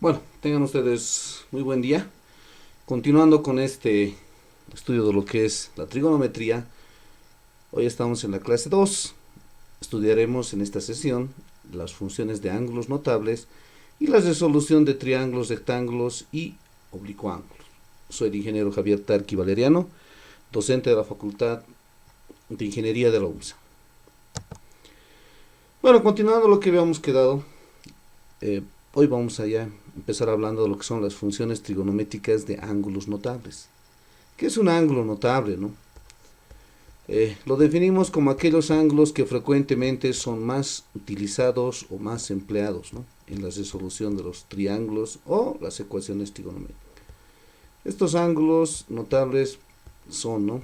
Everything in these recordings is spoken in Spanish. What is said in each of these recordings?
Bueno, tengan ustedes muy buen día. Continuando con este estudio de lo que es la trigonometría, hoy estamos en la clase 2. Estudiaremos en esta sesión las funciones de ángulos notables y la resolución de triángulos, rectángulos y oblicuángulos. Soy el ingeniero Javier Tarqui Valeriano, docente de la Facultad de Ingeniería de la UMSA. Bueno, continuando lo que habíamos quedado, eh, hoy vamos a ya empezar hablando de lo que son las funciones trigonométricas de ángulos notables. ¿Qué es un ángulo notable, no? Lo definimos como aquellos ángulos que frecuentemente son más utilizados o más empleados, ¿no?, en la resolución de los triángulos o las ecuaciones trigonométricas. Estos ángulos notables son, ¿no?,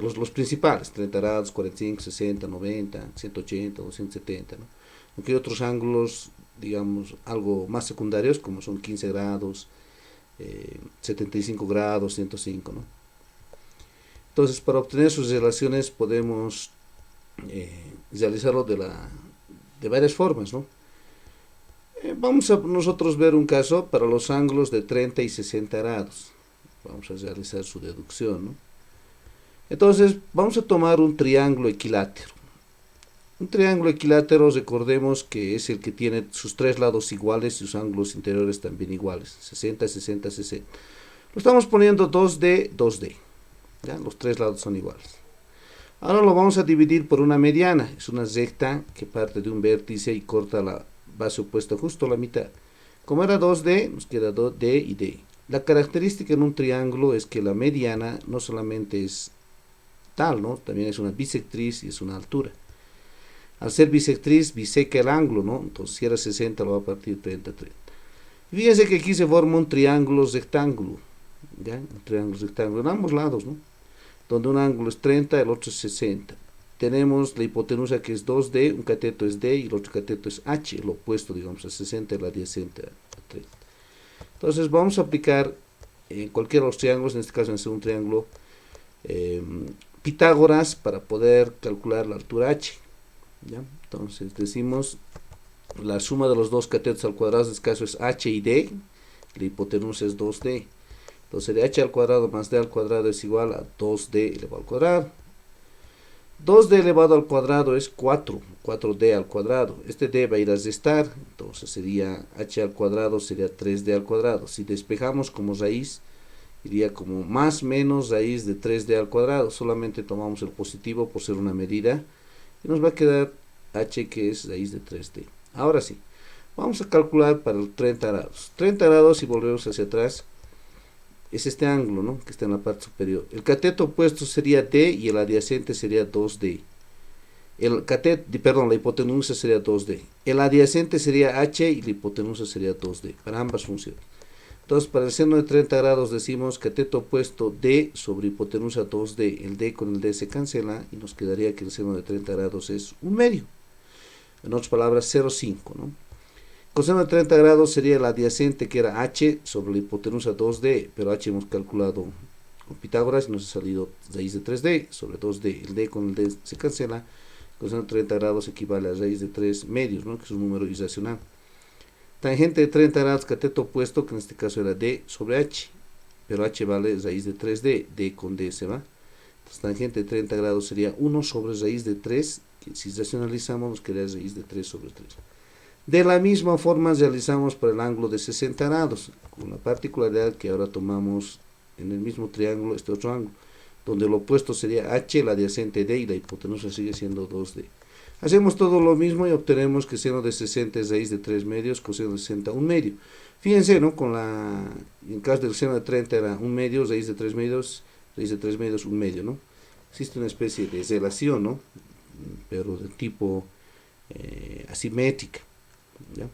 los principales: 30 grados, 45, 60, 90, 180, 270, ¿no? Aunque hay otros ángulos, digamos, algo más secundarios, como son 15 grados, 75 grados, 105, ¿no? Entonces, para obtener sus relaciones podemos realizarlo de varias formas, ¿no? Vamos a nosotros ver un caso para los ángulos de 30 y 60 grados. Vamos a realizar su deducción, ¿no? Entonces, vamos a tomar un triángulo equilátero. Un triángulo equilátero, recordemos que es el que tiene sus tres lados iguales y sus ángulos interiores también iguales: 60, 60, 60. Lo estamos poniendo 2D, 2D. ¿Ya? Los tres lados son iguales. Ahora lo vamos a dividir por una mediana. Es una recta que parte de un vértice y corta la base opuesta justo a la mitad. Como era 2D, nos queda 2D y D. La característica en un triángulo es que la mediana no solamente es tal, ¿no?, también es una bisectriz y es una altura. Al ser bisectriz, biseca el ángulo, ¿no? Entonces, si era 60, lo va a partir 30, 30. Y fíjense que aquí se forma un triángulo rectángulo, ¿ya? Un triángulo rectángulo en ambos lados, ¿no?, donde un ángulo es 30, el otro es 60. Tenemos la hipotenusa, que es 2D, un cateto es D y el otro cateto es H, el opuesto, digamos, a 60, el adyacente a 30. Entonces vamos a aplicar en cualquiera de los triángulos, en este caso en el segundo triángulo, Pitágoras, para poder calcular la altura H. ¿Ya? Entonces decimos la suma de los dos catetos al cuadrado, en este caso es H y D, la hipotenusa es 2D. Entonces sería h al cuadrado más d al cuadrado es igual a 2d elevado al cuadrado. 2d elevado al cuadrado es 4, 4d al cuadrado. Este d va a ir a restar, entonces sería h al cuadrado, sería 3d al cuadrado. Si despejamos como raíz, iría como más menos raíz de 3d al cuadrado. Solamente tomamos el positivo por ser una medida y nos va a quedar h, que es raíz de 3d. Ahora sí, vamos a calcular para el 30 grados. 30 grados, si volvemos hacia atrás, es este ángulo, ¿no?, que está en la parte superior. El cateto opuesto sería D y el adyacente sería 2D. La hipotenusa sería 2D. El adyacente sería H y la hipotenusa sería 2D, para ambas funciones. Entonces, para el seno de 30 grados decimos cateto opuesto D sobre hipotenusa 2D. El D con el D se cancela y nos quedaría que el seno de 30 grados es un medio. En otras palabras, 0,5, ¿no? Coseno de 30 grados sería el adyacente, que era h sobre la hipotenusa 2d, pero h hemos calculado con Pitágoras y nos ha salido raíz de 3d sobre 2d. El d con el d se cancela. Coseno de 30 grados equivale a raíz de 3 medios, ¿no?, que es un número irracional. Tangente de 30 grados, cateto opuesto, que en este caso era d sobre h, pero h vale raíz de 3d, d con d se va. Entonces, tangente de 30 grados sería 1 sobre raíz de 3, que si racionalizamos nos quedaría raíz de 3 sobre 3. De la misma forma realizamos para el ángulo de 60 grados, con la particularidad que ahora tomamos en el mismo triángulo este otro ángulo, donde lo opuesto sería h, el adyacente d y la hipotenusa sigue siendo 2d. Hacemos todo lo mismo y obtenemos que seno de 60 es raíz de 3 medios, coseno de 60 un medio. Fíjense, ¿no?, en caso del seno de 30 era un medio, raíz de 3 medios, raíz de 3 medios, un medio, ¿no? Existe una especie de relación, ¿no?, pero de tipo asimétrica. ¿Ya?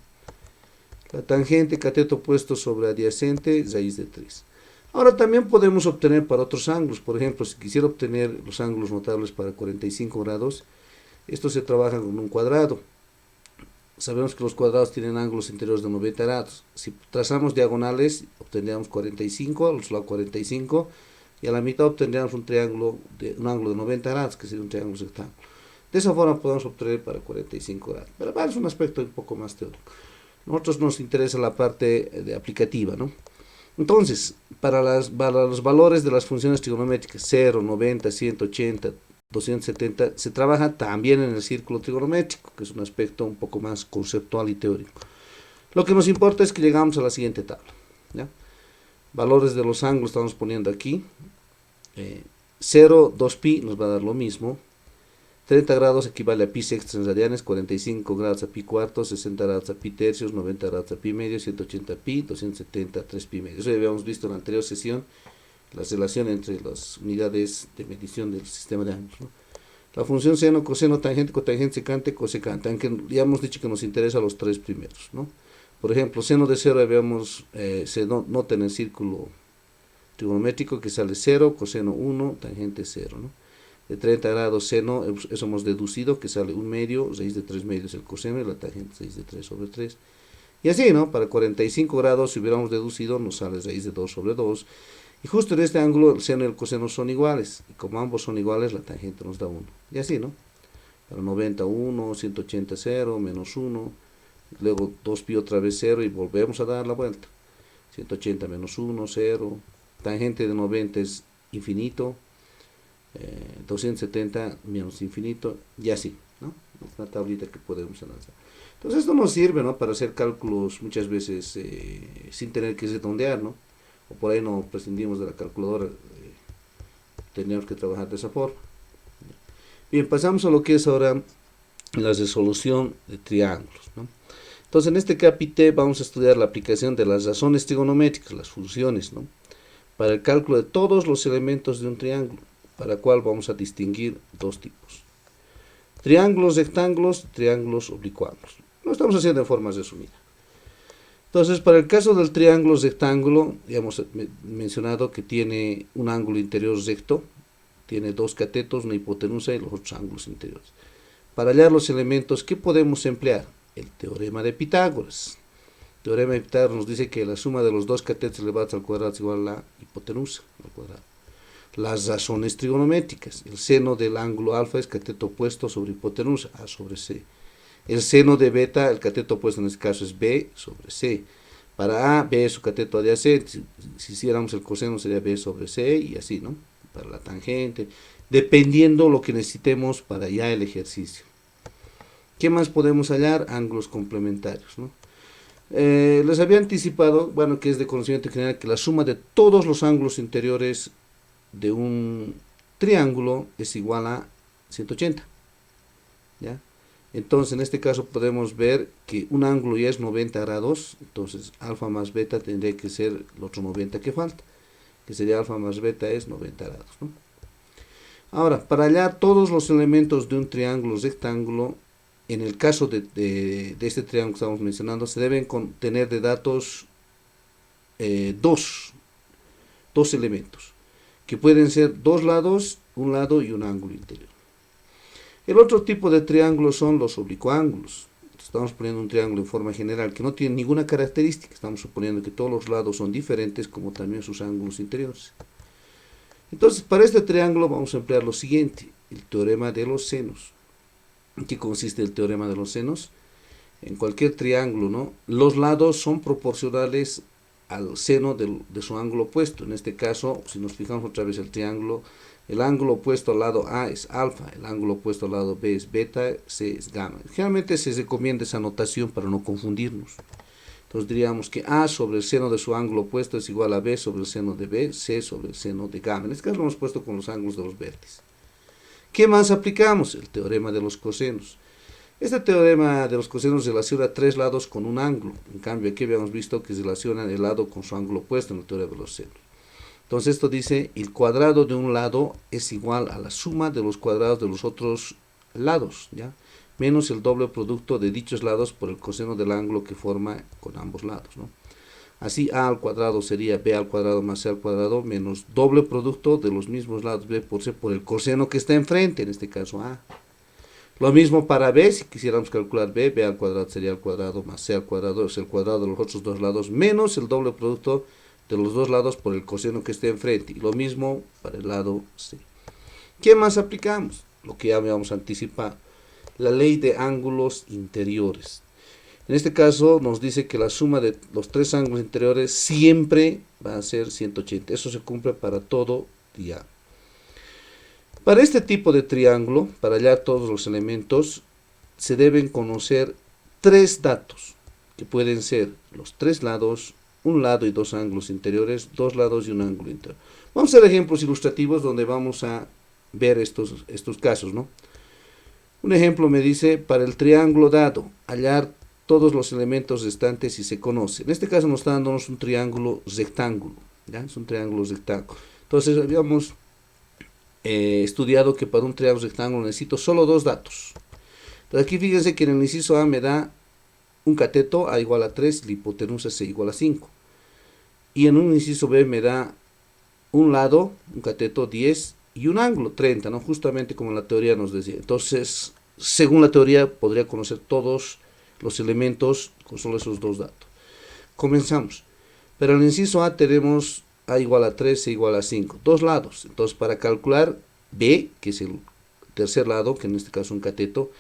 La tangente cateto opuesto sobre adyacente, raíz de 3. Ahora también podemos obtener para otros ángulos. Por ejemplo, si quisiera obtener los ángulos notables para 45 grados, estos se trabajan con un cuadrado. Sabemos que los cuadrados tienen ángulos interiores de 90 grados. Si trazamos diagonales, obtendríamos 45, al otro lado 45, y a la mitad obtendríamos un ángulo de 90 grados, que sería un triángulo rectángulo. De esa forma podemos obtener para 45 grados. Pero es un aspecto un poco más teórico. Nosotros nos interesa la parte de aplicativa, ¿no? Entonces, para los valores de las funciones trigonométricas 0, 90, 180, 270, se trabaja también en el círculo trigonométrico, que es un aspecto un poco más conceptual y teórico. Lo que nos importa es que llegamos a la siguiente tabla, ¿ya? Valores de los ángulos estamos poniendo aquí. 0, 2pi nos va a dar lo mismo. 30 grados equivale a pi sextos en radianes, 45 grados a pi cuartos, 60 grados a pi tercios, 90 grados a pi medio, 180 pi, 270 a 3 pi medio. Eso ya habíamos visto en la anterior sesión, la relación entre las unidades de medición del sistema de ángulos, ¿no? La función seno, coseno, tangente, cotangente, secante, cosecante, aunque ya hemos dicho que nos interesa los tres primeros, ¿no? Por ejemplo, seno de 0 se nota en el círculo trigonométrico que sale 0, coseno 1, tangente 0, ¿no? De 30 grados seno, eso hemos deducido que sale 1 medio, raíz de 3 medios el coseno y la tangente raíz de 3 sobre 3. Y así, ¿no? Para 45 grados, si hubiéramos deducido, nos sale raíz de 2 sobre 2. Y justo en este ángulo, el seno y el coseno son iguales. Y como ambos son iguales, la tangente nos da 1. Y así, ¿no? Para 90, 1, 180, 0, menos 1. Luego 2pi otra vez 0 y volvemos a dar la vuelta. 180 menos 1, 0. Tangente de 90 es infinito. 270 menos infinito, y así, ¿no? Es una tablita que podemos analizar. Entonces esto nos sirve, ¿no? Para hacer cálculos muchas veces sin tener que redondear, ¿no? O por ahí no prescindimos de la calculadora, tenemos que trabajar de esa forma. Bien, pasamos a lo que es ahora la resolución de triángulos, ¿no? Entonces en este capítulo vamos a estudiar la aplicación de las razones trigonométricas, las funciones, ¿no? Para el cálculo de todos los elementos de un triángulo, para el cual vamos a distinguir dos tipos: triángulos rectángulos, triángulos oblicuos. Lo estamos haciendo en forma resumida. Entonces, para el caso del triángulo rectángulo, ya hemos mencionado que tiene un ángulo interior recto, tiene dos catetos, una hipotenusa y los otros ángulos interiores. Para hallar los elementos, ¿qué podemos emplear? El teorema de Pitágoras. El teorema de Pitágoras nos dice que la suma de los dos catetos elevados al cuadrado es igual a la hipotenusa al cuadrado. Las razones trigonométricas: el seno del ángulo alfa es cateto opuesto sobre hipotenusa, A sobre C. El seno de beta, el cateto opuesto en este caso es B sobre C. Para A, B es su cateto adyacente. Si hiciéramos el coseno sería B sobre C y así, ¿no? Para la tangente, dependiendo lo que necesitemos para ya el ejercicio. ¿Qué más podemos hallar? Ángulos complementarios, ¿no? Les había anticipado, bueno, que es de conocimiento general, que la suma de todos los ángulos interiores de un triángulo es igual a 180, ¿ya? Entonces en este caso podemos ver que un ángulo ya es 90 grados, entonces alfa más beta tendría que ser el otro 90 que falta, que sería alfa más beta es 90 grados, ¿no? Ahora, para hallar todos los elementos de un triángulo rectángulo, en el caso de este triángulo que estamos mencionando, se deben tener de datos dos elementos, que pueden ser dos lados, un lado y un ángulo interior. El otro tipo de triángulos son los oblicuángulos. Estamos poniendo un triángulo en forma general que no tiene ninguna característica. Estamos suponiendo que todos los lados son diferentes, como también sus ángulos interiores. Entonces, para este triángulo vamos a emplear lo siguiente: el teorema de los senos. ¿En qué consiste el teorema de los senos? En cualquier triángulo, ¿no?, los lados son proporcionales al seno de su ángulo opuesto. En este caso, si nos fijamos otra vez el triángulo, el ángulo opuesto al lado A es alfa, el ángulo opuesto al lado B es beta, C es gamma. Generalmente se recomienda esa notación para no confundirnos. Entonces diríamos que A sobre el seno de su ángulo opuesto es igual a B sobre el seno de B, C sobre el seno de gamma. En este caso lo hemos puesto con los ángulos de los vértices. ¿Qué más aplicamos? El teorema de los cosenos. Este teorema de los cosenos relaciona tres lados con un ángulo. En cambio, aquí habíamos visto que se relaciona el lado con su ángulo opuesto en el teorema de los senos. Entonces esto dice: el cuadrado de un lado es igual a la suma de los cuadrados de los otros lados, ¿ya?, menos el doble producto de dichos lados por el coseno del ángulo que forma con ambos lados, ¿no? Así, a al cuadrado sería b al cuadrado más c al cuadrado menos doble producto de los mismos lados b por c por el coseno que está enfrente, en este caso a. Lo mismo para b, si quisiéramos calcular b al cuadrado sería al cuadrado más c al cuadrado, es el cuadrado de los otros dos lados menos el doble producto de los dos lados por el coseno que esté enfrente. Y lo mismo para el lado c. ¿Qué más aplicamos? Lo que ya habíamos anticipado: la ley de ángulos interiores. En este caso nos dice que la suma de los tres ángulos interiores siempre va a ser 180. Eso se cumple para todo triángulo. Para este tipo de triángulo, para hallar todos los elementos, se deben conocer tres datos, que pueden ser los tres lados, un lado y dos ángulos interiores, dos lados y un ángulo interior. Vamos a hacer ejemplos ilustrativos donde vamos a ver estos casos, ¿no? Un ejemplo me dice, para el triángulo dado, hallar todos los elementos restantes y se conoce. En este caso nos está dándonos un triángulo rectángulo, ¿ya? Es un triángulo rectángulo. Entonces habíamos estudiado que para un triángulo rectángulo necesito solo dos datos. Entonces aquí fíjense que en el inciso A me da un cateto A igual a 3, la hipotenusa C igual a 5. Y en un inciso B me da un lado, un cateto 10 y un ángulo 30, ¿no? Justamente como la teoría nos decía. Entonces, según la teoría, podría conocer todos los elementos con solo esos dos datos. Comenzamos. Para el inciso A tenemos A igual a 3, C igual a 5. Dos lados. Entonces, para calcular B, que es el tercer lado, que en este caso es un cateto,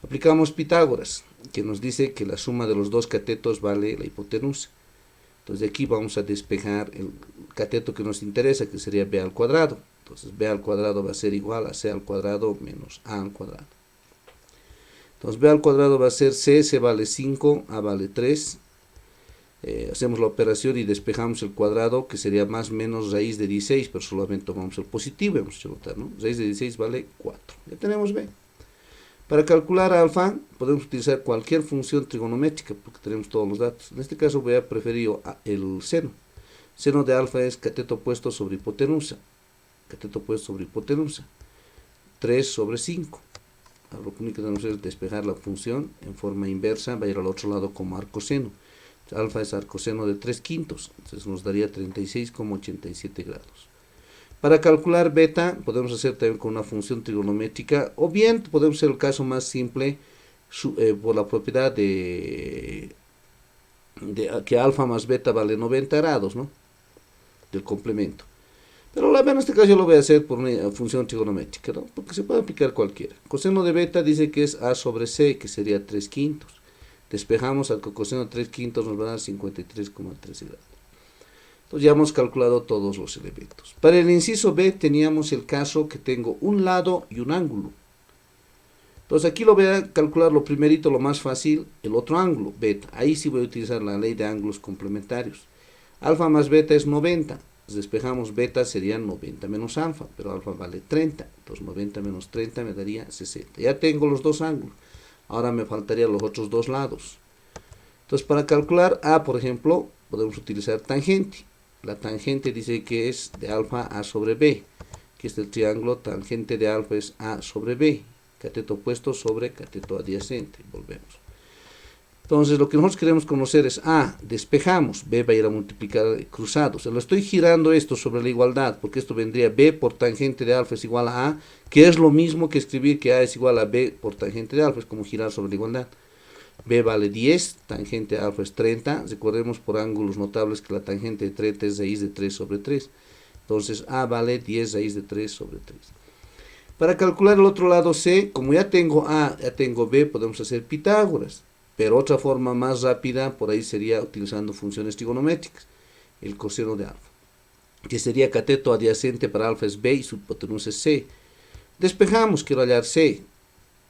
aplicamos Pitágoras, que nos dice que la suma de los dos catetos vale la hipotenusa. Entonces, de aquí vamos a despejar el cateto que nos interesa, que sería B al cuadrado. Entonces, B al cuadrado va a ser igual a C al cuadrado menos A al cuadrado. Entonces, B al cuadrado va a ser C vale 5, A vale 3. Hacemos la operación y despejamos el cuadrado, que sería más menos raíz de 16, pero solamente tomamos el positivo, hemos hecho notar, ¿no? Raíz de 16 vale 4. Ya tenemos B. Para calcular alfa, podemos utilizar cualquier función trigonométrica, porque tenemos todos los datos. En este caso voy a preferir el seno. Seno de alfa es cateto opuesto sobre hipotenusa. Cateto opuesto sobre hipotenusa. 3 sobre 5. Ahora lo único que tenemos es despejar la función en forma inversa, va a ir al otro lado como arcoseno. Alfa es arcoseno de 3/5, entonces nos daría 36,87 grados. Para calcular beta podemos hacer también con una función trigonométrica, o bien podemos hacer el caso más simple por la propiedad de que alfa más beta vale 90 grados, ¿no? Del complemento. Pero en este caso yo lo voy a hacer por una función trigonométrica, ¿no? Porque se puede aplicar cualquiera. Coseno de beta dice que es A sobre C, que sería 3/5. Despejamos al coseno de 3/5, nos va a dar 53,13 grados. Entonces ya hemos calculado todos los elementos. Para el inciso B teníamos el caso que tengo un lado y un ángulo. Entonces aquí lo voy a calcular lo primerito, lo más fácil, el otro ángulo, beta. Ahí sí voy a utilizar la ley de ángulos complementarios. Alfa más beta es 90. Despejamos beta sería 90 menos alfa, pero alfa vale 30. Entonces 90 menos 30 me daría 60. Ya tengo los dos ángulos. Ahora me faltarían los otros dos lados. Entonces para calcular A, por ejemplo, podemos utilizar tangente. La tangente dice que es de alfa A sobre B, que es el triángulo, tangente de alfa es A sobre B, cateto opuesto sobre cateto adyacente. Volvemos. Entonces lo que nosotros queremos conocer es A, despejamos, B va a ir a multiplicar cruzado. O sea, lo estoy girando esto sobre la igualdad, porque esto vendría B por tangente de alfa es igual a A, que es lo mismo que escribir que A es igual a B por tangente de alfa, es como girar sobre la igualdad. B vale 10, tangente de alfa es 30, recordemos por ángulos notables que la tangente de 30 es raíz de 3 sobre 3. Entonces A vale 10 raíz de 3 sobre 3. Para calcular el otro lado C, como ya tengo A, ya tengo B, podemos hacer Pitágoras. Pero otra forma más rápida por ahí sería utilizando funciones trigonométricas, el coseno de alfa, que sería cateto adyacente para alfa es B y su hipotenusa es C. Despejamos, quiero hallar C,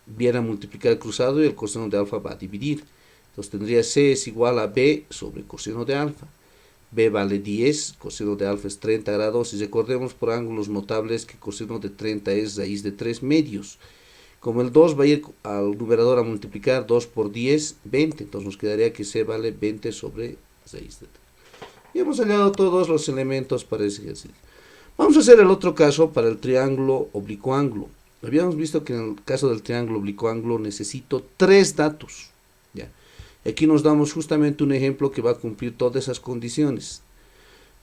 viene a multiplicar el cruzado y el coseno de alfa va a dividir. Entonces tendría C es igual a B sobre coseno de alfa. B vale 10, coseno de alfa es 30 grados y recordemos por ángulos notables que coseno de 30 es raíz de 3 medios. Como el 2 va a ir al numerador a multiplicar 2 por 10, 20. Entonces nos quedaría que C vale 20 sobre raíz de 3. Y hemos hallado todos los elementos para ese ejercicio. Vamos a hacer el otro caso para el triángulo oblicuo-ángulo. Habíamos visto que en el caso del triángulo oblicuo-ángulo necesito tres datos. ¿Ya? Aquí nos damos justamente un ejemplo que va a cumplir todas esas condiciones.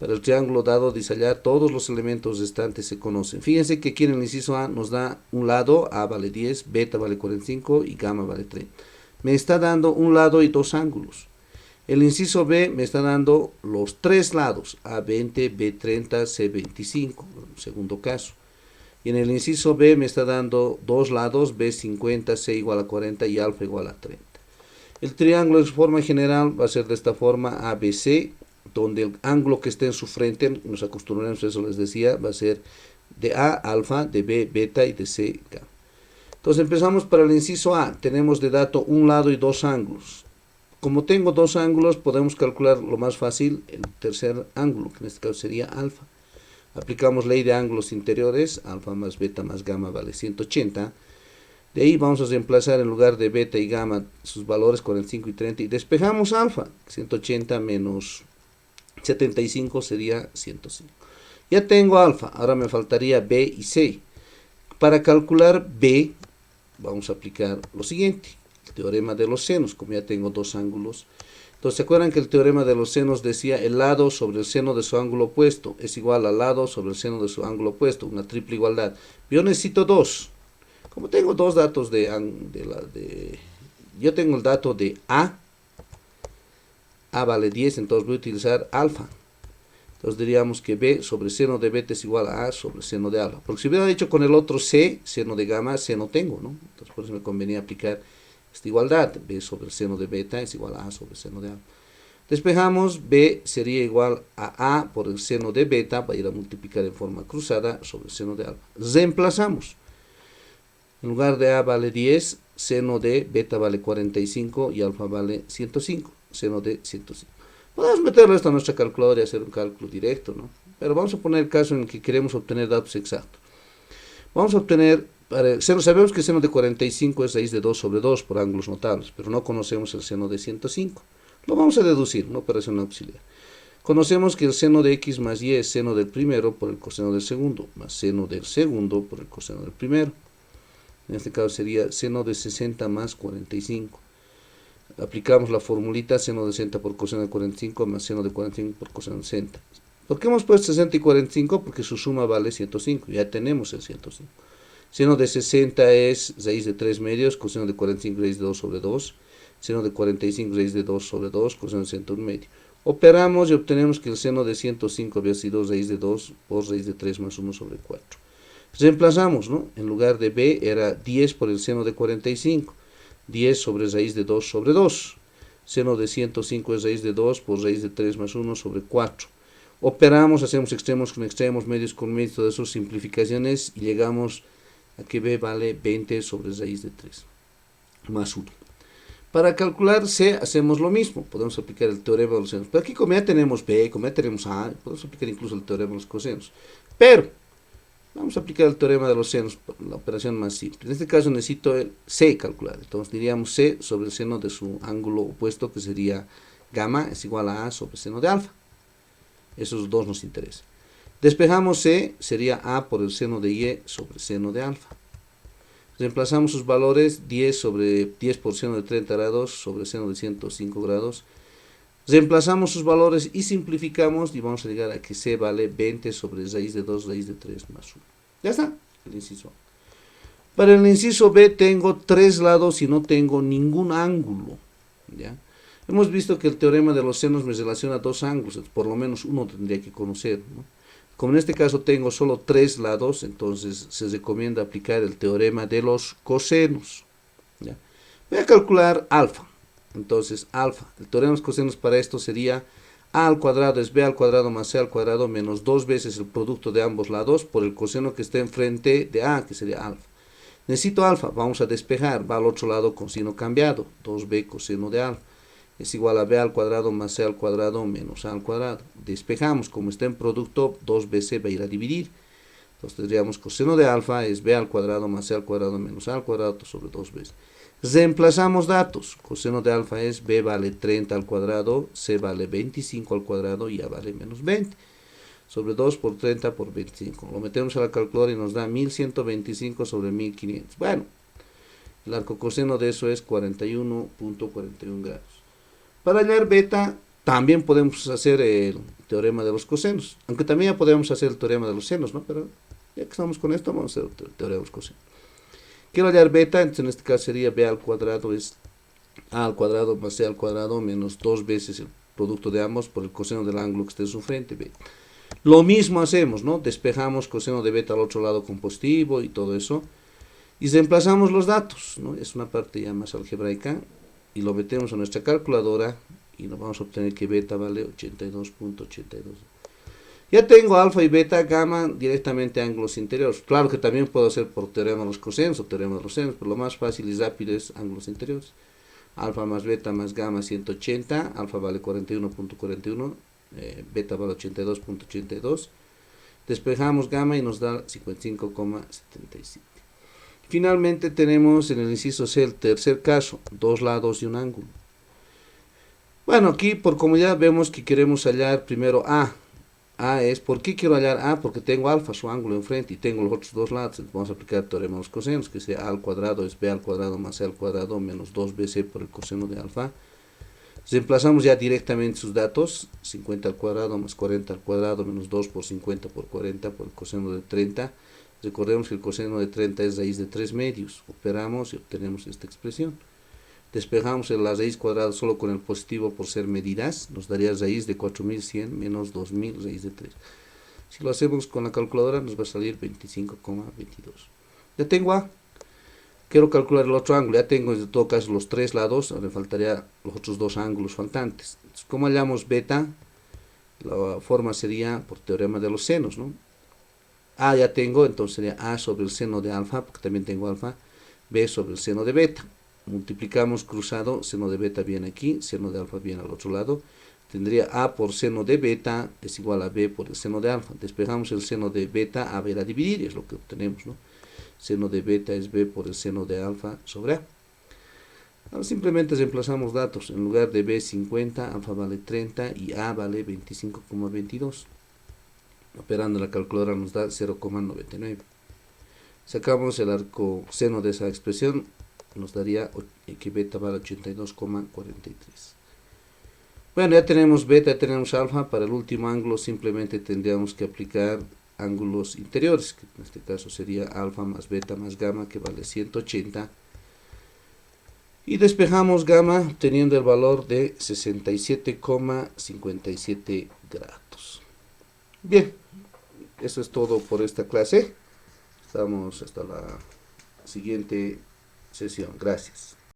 Para el triángulo dado dice hallar todos los elementos restantes se conocen. Fíjense que aquí en el inciso A nos da un lado, A vale 10, beta vale 45 y gamma vale 30. Me está dando un lado y dos ángulos. El inciso B me está dando los tres lados, A20, B30, C25, segundo caso. Y en el inciso B me está dando dos lados, B50, C igual a 40 y alfa igual a 30. El triángulo en su forma general va a ser de esta forma ABC, donde el ángulo que esté en su frente, nos acostumbramos a eso, les decía, va a ser de A alfa, de B beta y de C gamma. Entonces empezamos para el inciso A, tenemos de dato un lado y dos ángulos. Como tengo dos ángulos, podemos calcular lo más fácil el tercer ángulo, que en este caso sería alfa. Aplicamos ley de ángulos interiores, alfa más beta más gamma vale 180. De ahí vamos a reemplazar en lugar de beta y gamma sus valores 45 y 30 y despejamos alfa, 180 menos 75 sería 105. Ya tengo alfa, ahora me faltaría B y C. Para calcular B, vamos a aplicar lo siguiente, el teorema de los senos, como ya tengo dos ángulos. Entonces, ¿se acuerdan que el teorema de los senos decía el lado sobre el seno de su ángulo opuesto es igual al lado sobre el seno de su ángulo opuesto, una triple igualdad? Yo necesito dos. Como tengo dos datos yo tengo el dato de A vale 10, entonces voy a utilizar alfa. Entonces diríamos que B sobre seno de beta es igual a A sobre seno de alfa. Porque si hubiera dicho con el otro C, seno de gamma, C no tengo, ¿no? Entonces por eso me convenía aplicar esta igualdad. B sobre el seno de beta es igual a A sobre seno de alfa. Despejamos, B sería igual a A por el seno de beta, va a ir a multiplicar en forma cruzada sobre el seno de alfa. Reemplazamos. En lugar de A vale 10, seno de beta vale 45 y alfa vale 105. Seno de 105. Podemos meterlo esto a nuestra calculadora y hacer un cálculo directo, ¿no? Pero vamos a poner el caso en el que queremos obtener datos exactos. Vamos a obtener, sabemos que el seno de 45 es raíz de 2 sobre 2 por ángulos notables, pero no conocemos el seno de 105. Lo vamos a deducir, una operación auxiliar. Conocemos que el seno de x más y es seno del primero por el coseno del segundo, más seno del segundo por el coseno del primero. En este caso sería seno de 60 más 45. Aplicamos la formulita seno de 60 por coseno de 45 más seno de 45 por coseno de 60. ¿Por qué hemos puesto 60 y 45? Porque su suma vale 105, ya tenemos el 105. Seno de 60 es raíz de 3 medios, coseno de 45 raíz de 2 sobre 2, seno de 45 raíz de 2 sobre 2, coseno de 60 un medio. Operamos y obtenemos que el seno de 105 había sido raíz de 2 por raíz de 3 más 1 sobre 4. Reemplazamos, ¿no? En lugar de B era 10 por el seno de 45. 10 sobre raíz de 2 sobre 2. Seno de 105 es raíz de 2 por raíz de 3 más 1 sobre 4. Operamos, hacemos extremos con extremos, medios con medios, todas esas simplificaciones y llegamos a que B vale 20 sobre raíz de 3 más 1. Para calcular C hacemos lo mismo, podemos aplicar el teorema de los senos. Pero aquí como ya tenemos B, como ya tenemos A, podemos aplicar incluso el teorema de los cosenos. Pero vamos a aplicar el teorema de los senos, la operación más simple. En este caso necesito el C calcular. Entonces diríamos C sobre el seno de su ángulo opuesto, que sería gamma, es igual a A sobre seno de alfa. Esos dos nos interesan. Despejamos C, sería A por el seno de Y sobre seno de alfa. Reemplazamos sus valores, 10 por seno de 30 grados sobre seno de 105 grados. Reemplazamos sus valores y simplificamos y vamos a llegar a que C vale 20 sobre raíz de 2 raíz de 3 más 1. Ya está, el inciso A. Para el inciso B tengo tres lados y no tengo ningún ángulo. ¿Ya? Hemos visto que el teorema de los senos me relaciona dos ángulos, por lo menos uno tendría que conocer, ¿no? Como en este caso tengo solo tres lados, entonces se recomienda aplicar el teorema de los cosenos. ¿Ya? Voy a calcular alfa. Entonces, alfa, el teorema de los cosenos para esto sería a al cuadrado es b al cuadrado más c al cuadrado menos dos veces el producto de ambos lados por el coseno que está enfrente de a, que sería alfa. Necesito alfa, vamos a despejar, va al otro lado con signo cambiado, 2b coseno de alfa. Es igual a b al cuadrado más c al cuadrado menos a al cuadrado. Despejamos, como está en producto, 2bc va a ir a dividir. Entonces tendríamos coseno de alfa es b al cuadrado más c al cuadrado menos a al cuadrado sobre 2b. Reemplazamos datos. Coseno de alfa es b vale 30 al cuadrado, c vale 25 al cuadrado y a vale menos 20. Sobre 2 por 30 por 25. Lo metemos a la calculadora y nos da 1125 sobre 1500. Bueno, el arco coseno de eso es 41.41 grados. Para hallar beta, también podemos hacer el teorema de los cosenos. Aunque también ya podemos hacer el teorema de los senos, ¿no? Pero ya que estamos con esto, vamos a hacer el teorema de los cosenos. Quiero hallar beta, entonces en este caso sería b al cuadrado es a al cuadrado más c al cuadrado menos dos veces el producto de ambos por el coseno del ángulo que esté en su frente, b. Lo mismo hacemos, ¿no? Despejamos coseno de beta al otro lado con positivo y todo eso. Y reemplazamos los datos, ¿no? Es una parte ya más algebraica. y lo metemos a nuestra calculadora y nos vamos a obtener que beta vale 82.82. Ya tengo alfa y beta, gamma directamente ángulos interiores. Claro que también puedo hacer por teorema de los cosenos o teorema de los senos, pero lo más fácil y rápido es ángulos interiores. Alfa más beta más gamma 180, alfa vale 41.41, beta vale 82.82. Despejamos gamma y nos da 55,77. Finalmente tenemos en el inciso C el tercer caso, dos lados y un ángulo. Bueno, aquí por comodidad vemos que queremos hallar primero A. A es, ¿por qué quiero hallar A? Porque tengo alfa, su ángulo enfrente, y tengo los otros dos lados. Entonces vamos a aplicar el teorema de los cosenos, que sea A al cuadrado es B al cuadrado más C al cuadrado menos 2BC por el coseno de alfa. Reemplazamos ya directamente sus datos, 50 al cuadrado más 40 al cuadrado menos 2 por 50 por 40 por el coseno de 30. Recordemos que el coseno de 30 es raíz de 3 medios. Operamos y obtenemos esta expresión. Despejamos la raíz cuadrada solo con el positivo por ser medidas, nos daría raíz de 4100 menos 2000 raíz de 3. Si lo hacemos con la calculadora nos va a salir 25,22. Ya tengo A. Quiero calcular el otro ángulo, ya tengo en todo caso los tres lados, ahora me faltaría los otros dos ángulos faltantes. Entonces, ¿cómo hallamos beta? La forma sería por teorema de los senos, ¿no? A ya tengo, entonces sería A sobre el seno de alfa, porque también tengo alfa, B sobre el seno de beta. Multiplicamos cruzado, seno de beta viene aquí, seno de alfa viene al otro lado. Tendría A por seno de beta es igual a B por el seno de alfa. Despejamos el seno de beta, A ver a dividir, y es lo que obtenemos, ¿no? Seno de beta es B por el seno de alfa sobre A. Ahora simplemente reemplazamos datos. En lugar de B 50, alfa vale 30 y A vale 25,22. Operando la calculadora nos da 0,99. Sacamos el arco seno de esa expresión, nos daría que beta vale 82,43. Bueno, ya tenemos beta, ya tenemos alfa. Para el último ángulo simplemente tendríamos que aplicar ángulos interiores, que en este caso sería alfa más beta más gamma, que vale 180. Y despejamos gamma teniendo el valor de 67,57 grados. Bien, eso es todo por esta clase. Estamos hasta la siguiente sesión. Gracias.